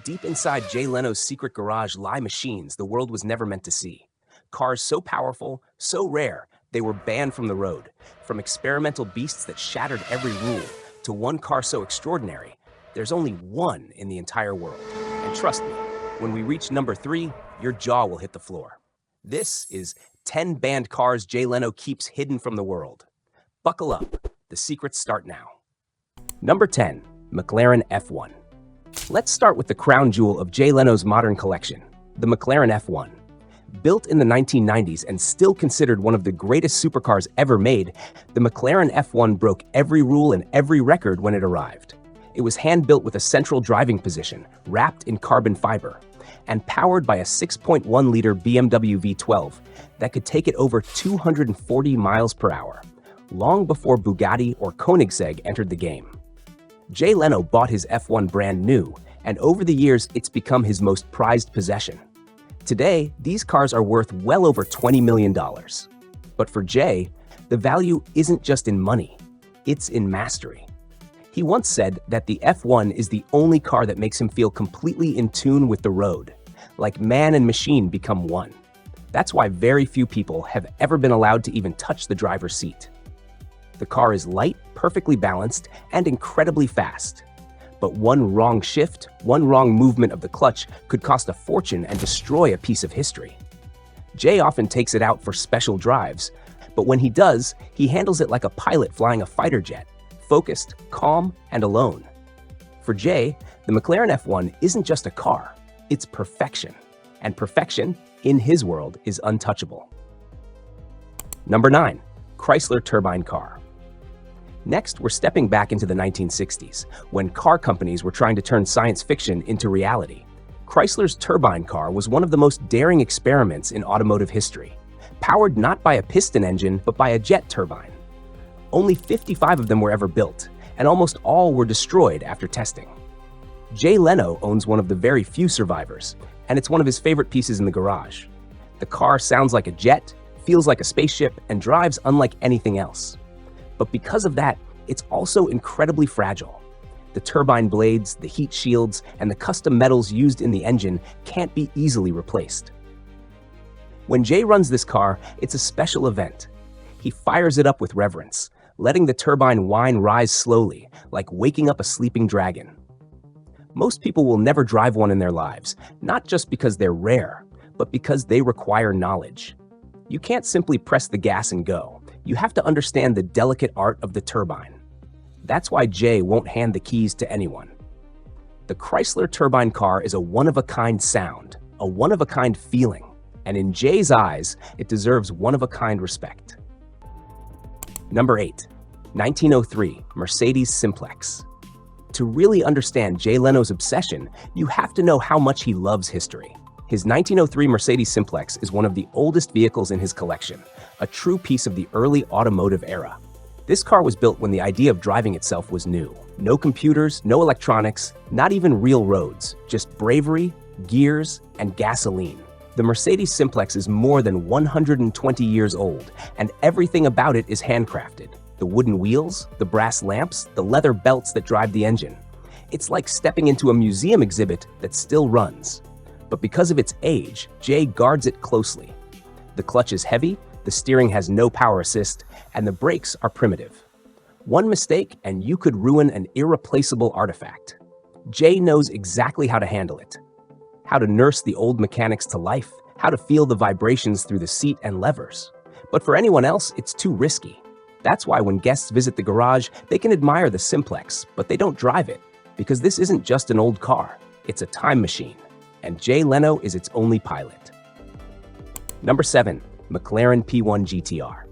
Deep inside Jay Leno's secret garage lie machines the world was never meant to see. Cars so powerful, so rare, they were banned from the road. From experimental beasts that shattered every rule, to one car so extraordinary, there's only one in the entire world. And trust me, when we reach number 3, your jaw will hit the floor. This is 10 banned cars Jay Leno keeps hidden from the world. Buckle up, the secrets start now. Number 10, McLaren F1. Let's start with the crown jewel of Jay Leno's modern collection, the McLaren F1. Built in the 1990s and still considered one of the greatest supercars ever made, the McLaren F1 broke every rule and every record when it arrived. It was hand-built with a central driving position, wrapped in carbon fiber, and powered by a 6.1-liter BMW V12 that could take it over 240 miles per hour, long before Bugatti or Koenigsegg entered the game. Jay Leno bought his F1 brand new, and over the years it's become his most prized possession. Today, these cars are worth well over $20 million. But for Jay, the value isn't just in money, it's in mastery. He once said that the F1 is the only car that makes him feel completely in tune with the road, like man and machine become one. That's why very few people have ever been allowed to even touch the driver's seat. The car is light, perfectly balanced, and incredibly fast. But one wrong shift, one wrong movement of the clutch could cost a fortune and destroy a piece of history. Jay often takes it out for special drives, but when he does, he handles it like a pilot flying a fighter jet, focused, calm, and alone. For Jay, the McLaren F1 isn't just a car, it's perfection. And perfection, in his world, is untouchable. Number 9, Chrysler turbine car. Next, we're stepping back into the 1960s, when car companies were trying to turn science fiction into reality. Chrysler's turbine car was one of the most daring experiments in automotive history, powered not by a piston engine, but by a jet turbine. Only 55 of them were ever built, and almost all were destroyed after testing. Jay Leno owns one of the very few survivors, and it's one of his favorite pieces in the garage. The car sounds like a jet, feels like a spaceship, and drives unlike anything else. But because of that, it's also incredibly fragile. The turbine blades, the heat shields, and the custom metals used in the engine can't be easily replaced. When Jay runs this car, it's a special event. He fires it up with reverence, letting the turbine whine rise slowly, like waking up a sleeping dragon. Most people will never drive one in their lives, not just because they're rare, but because they require knowledge. You can't simply press the gas and go. You have to understand the delicate art of the turbine. That's why Jay won't hand the keys to anyone. The Chrysler turbine car is a one-of-a-kind sound, a one-of-a-kind feeling, and in Jay's eyes, it deserves one-of-a-kind respect. Number 8, 1903 Mercedes Simplex. To really understand Jay Leno's obsession, you have to know how much he loves history. His 1903 Mercedes Simplex is one of the oldest vehicles in his collection, a true piece of the early automotive era. This car was built when the idea of driving itself was new. No computers, no electronics, not even real roads, just bravery, gears, and gasoline. The Mercedes Simplex is more than 120 years old, and everything about it is handcrafted. The wooden wheels, the brass lamps, the leather belts that drive the engine. It's like stepping into a museum exhibit that still runs. But because of its age, Jay guards it closely. The clutch is heavy, the steering has no power assist, and the brakes are primitive. One mistake and you could ruin an irreplaceable artifact. Jay knows exactly how to handle it. How to nurse the old mechanics to life, how to feel the vibrations through the seat and levers. But for anyone else, it's too risky. That's why when guests visit the garage, they can admire the Simplex, but they don't drive it, because this isn't just an old car, it's a time machine. And Jay Leno is its only pilot. Number 7, McLaren P1 GT-R.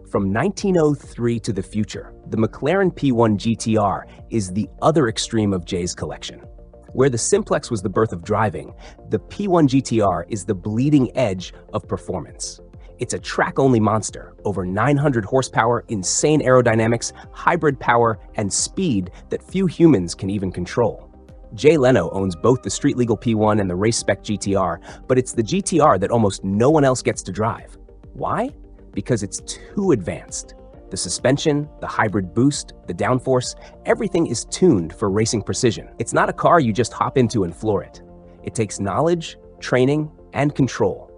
From 1903 to the future, the McLaren P1 GT-R is the other extreme of Jay's collection. Where the Simplex was the birth of driving, the P1 GT-R is the bleeding edge of performance. It's a track-only monster, over 900 horsepower, insane aerodynamics, hybrid power, and speed that few humans can even control. Jay Leno owns both the street-legal P1 and the race-spec GT-R, but it's the GT-R that almost no one else gets to drive. Why? Because it's too advanced. The suspension, the hybrid boost, the downforce, everything is tuned for racing precision. It's not a car you just hop into and floor it. It takes knowledge, training, and control.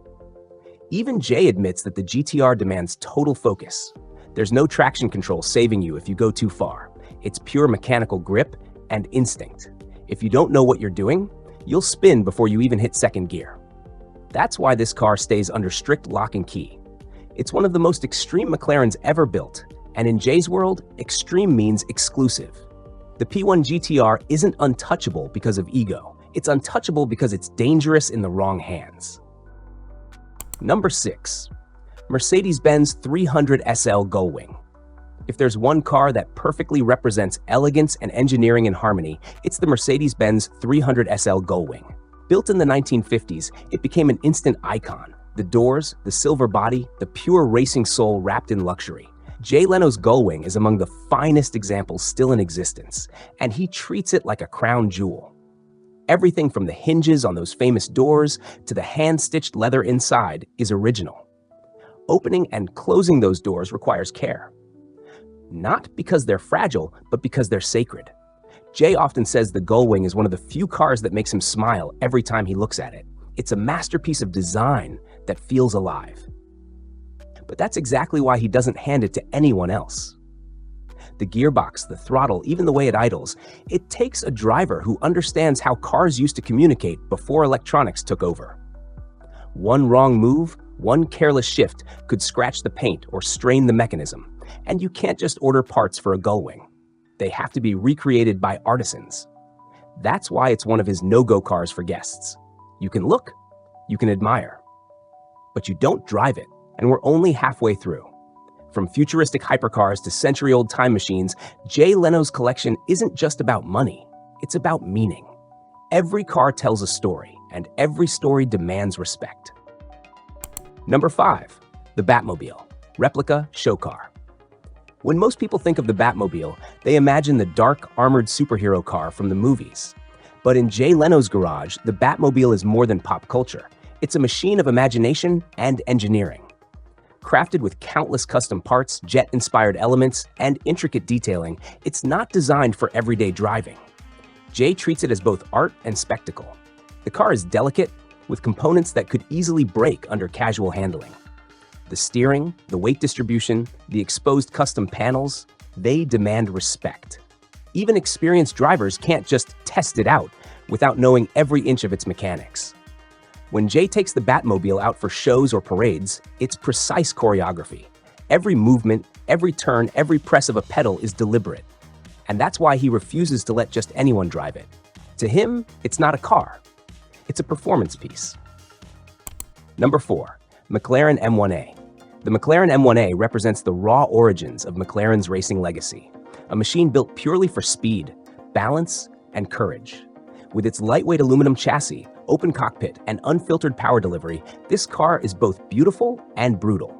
Even Jay admits that the GT-R demands total focus. There's no traction control saving you if you go too far. It's pure mechanical grip and instinct. If you don't know what you're doing, you'll spin before you even hit second gear. That's why this car stays under strict lock and key. It's one of the most extreme McLarens ever built, and in Jay's world, extreme means exclusive. The P1 GT-R isn't untouchable because of ego. It's untouchable because it's dangerous in the wrong hands. Number 6. Mercedes-Benz 300 SL Gullwing. If there's one car that perfectly represents elegance and engineering in harmony, it's the Mercedes-Benz 300 SL Gullwing. Built in the 1950s, it became an instant icon. The doors, the silver body, the pure racing soul wrapped in luxury. Jay Leno's Gullwing is among the finest examples still in existence, and he treats it like a crown jewel. Everything from the hinges on those famous doors to the hand-stitched leather inside is original. Opening and closing those doors requires care. Not because they're fragile, but because they're sacred. Jay often says the Gullwing is one of the few cars that makes him smile every time he looks at it. It's a masterpiece of design that feels alive. But that's exactly why he doesn't hand it to anyone else. The gearbox, the throttle, even the way it idles, it takes a driver who understands how cars used to communicate before electronics took over. One wrong move, one careless shift could scratch the paint or strain the mechanism, and you can't just order parts for a Gullwing. They have to be recreated by artisans. That's why it's one of his no-go cars for guests. You can look, you can admire, but you don't drive it, and we're only halfway through. From futuristic hypercars to century-old time machines, Jay Leno's collection isn't just about money, it's about meaning. Every car tells a story, and every story demands respect. Number 5, the Batmobile, replica show car. When most people think of the Batmobile, they imagine the dark, armored superhero car from the movies. But in Jay Leno's garage, the Batmobile is more than pop culture. It's a machine of imagination and engineering. Crafted with countless custom parts, jet-inspired elements, and intricate detailing, it's not designed for everyday driving. Jay treats it as both art and spectacle. The car is delicate, with components that could easily break under casual handling. The steering, the weight distribution, the exposed custom panels, they demand respect. Even experienced drivers can't just test it out without knowing every inch of its mechanics. When Jay takes the Batmobile out for shows or parades, it's precise choreography. Every movement, every turn, every press of a pedal is deliberate. And that's why he refuses to let just anyone drive it. To him, it's not a car. It's a performance piece. Number 4, McLaren M1A. The McLaren M1A represents the raw origins of McLaren's racing legacy, a machine built purely for speed, balance, and courage. With its lightweight aluminum chassis, open cockpit, and unfiltered power delivery, this car is both beautiful and brutal.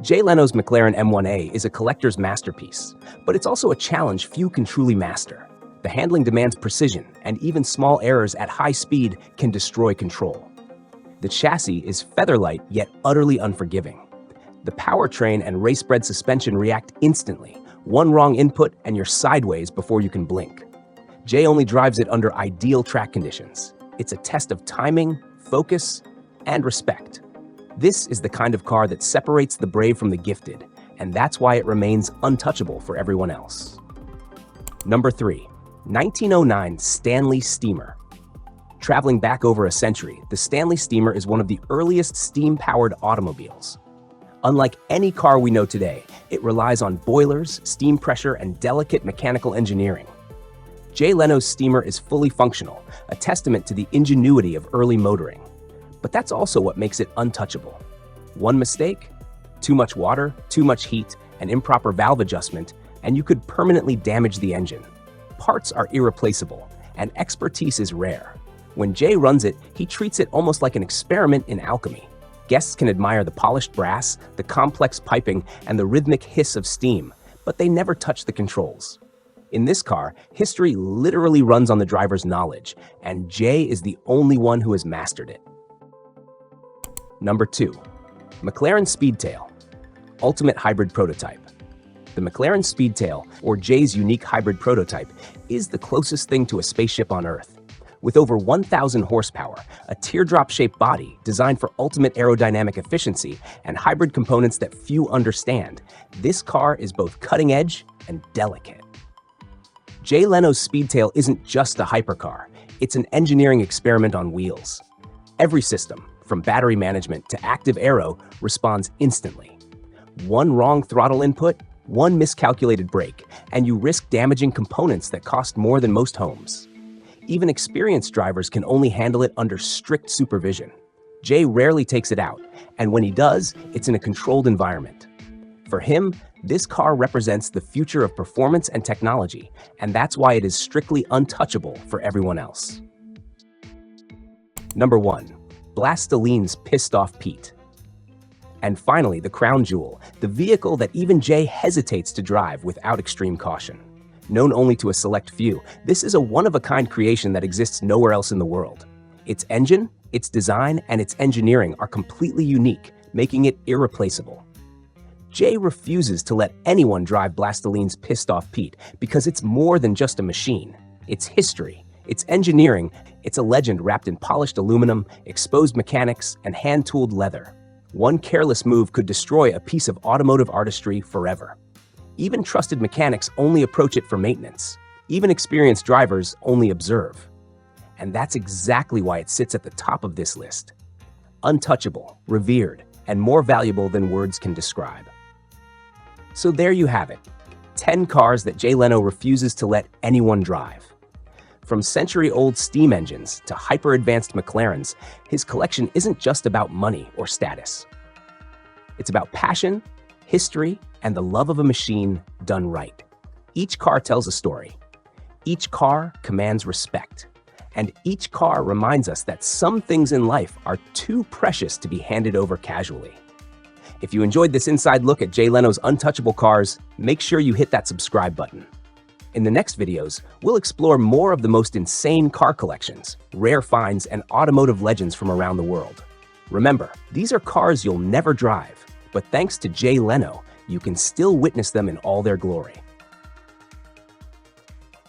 Jay Leno's McLaren M1A is a collector's masterpiece, but it's also a challenge few can truly master. The handling demands precision, and even small errors at high speed can destroy control. The chassis is feather-light yet utterly unforgiving. The powertrain and race-bred suspension react instantly. One wrong input and you're sideways before you can blink. Jay only drives it under ideal track conditions. It's a test of timing, focus, and respect. This is the kind of car that separates the brave from the gifted, and that's why it remains untouchable for everyone else. Number 3, 1909 Stanley Steamer. Traveling back over a century, the Stanley Steamer is one of the earliest steam-powered automobiles. Unlike any car we know today, it relies on boilers, steam pressure, and delicate mechanical engineering. Jay Leno's Steamer is fully functional, a testament to the ingenuity of early motoring. But that's also what makes it untouchable. One mistake, too much water, too much heat, an improper valve adjustment, and you could permanently damage the engine. Parts are irreplaceable, and expertise is rare. When Jay runs it, he treats it almost like an experiment in alchemy. Guests can admire the polished brass, the complex piping, and the rhythmic hiss of steam, but they never touch the controls. In this car, history literally runs on the driver's knowledge, and Jay is the only one who has mastered it. Number 2, McLaren Speedtail, ultimate hybrid prototype. The McLaren Speedtail, or Jay's unique hybrid prototype, is the closest thing to a spaceship on Earth. With over 1,000 horsepower, a teardrop-shaped body designed for ultimate aerodynamic efficiency, and hybrid components that few understand, this car is both cutting-edge and delicate. Jay Leno's Speedtail isn't just a hypercar, it's an engineering experiment on wheels. Every system, from battery management to active aero, responds instantly. One wrong throttle input, one miscalculated brake, and you risk damaging components that cost more than most homes. Even experienced drivers can only handle it under strict supervision. Jay rarely takes it out, and when he does, it's in a controlled environment. For him, this car represents the future of performance and technology, and that's why it is strictly untouchable for everyone else. Number 1. Blastoline's Pissed Off Pete. And finally, the crown jewel, the vehicle that even Jay hesitates to drive without extreme caution. Known only to a select few, this is a one-of-a-kind creation that exists nowhere else in the world. Its engine, its design, and its engineering are completely unique, making it irreplaceable. Jay refuses to let anyone drive Blastoline's Pissed Off Pete because it's more than just a machine. It's history, it's engineering, it's a legend wrapped in polished aluminum, exposed mechanics, and hand-tooled leather. One careless move could destroy a piece of automotive artistry forever. Even trusted mechanics only approach it for maintenance. Even experienced drivers only observe. And that's exactly why it sits at the top of this list. Untouchable, revered, and more valuable than words can describe. So there you have it, 10 cars that Jay Leno refuses to let anyone drive. From century-old steam engines to hyper-advanced McLarens, his collection isn't just about money or status. It's about passion, history, and the love of a machine done right. Each car tells a story. Each car commands respect. And each car reminds us that some things in life are too precious to be handed over casually. If you enjoyed this inside look at Jay Leno's untouchable cars, make sure you hit that subscribe button. In the next videos, we'll explore more of the most insane car collections, rare finds, and automotive legends from around the world. Remember, these are cars you'll never drive, but thanks to Jay Leno, you can still witness them in all their glory.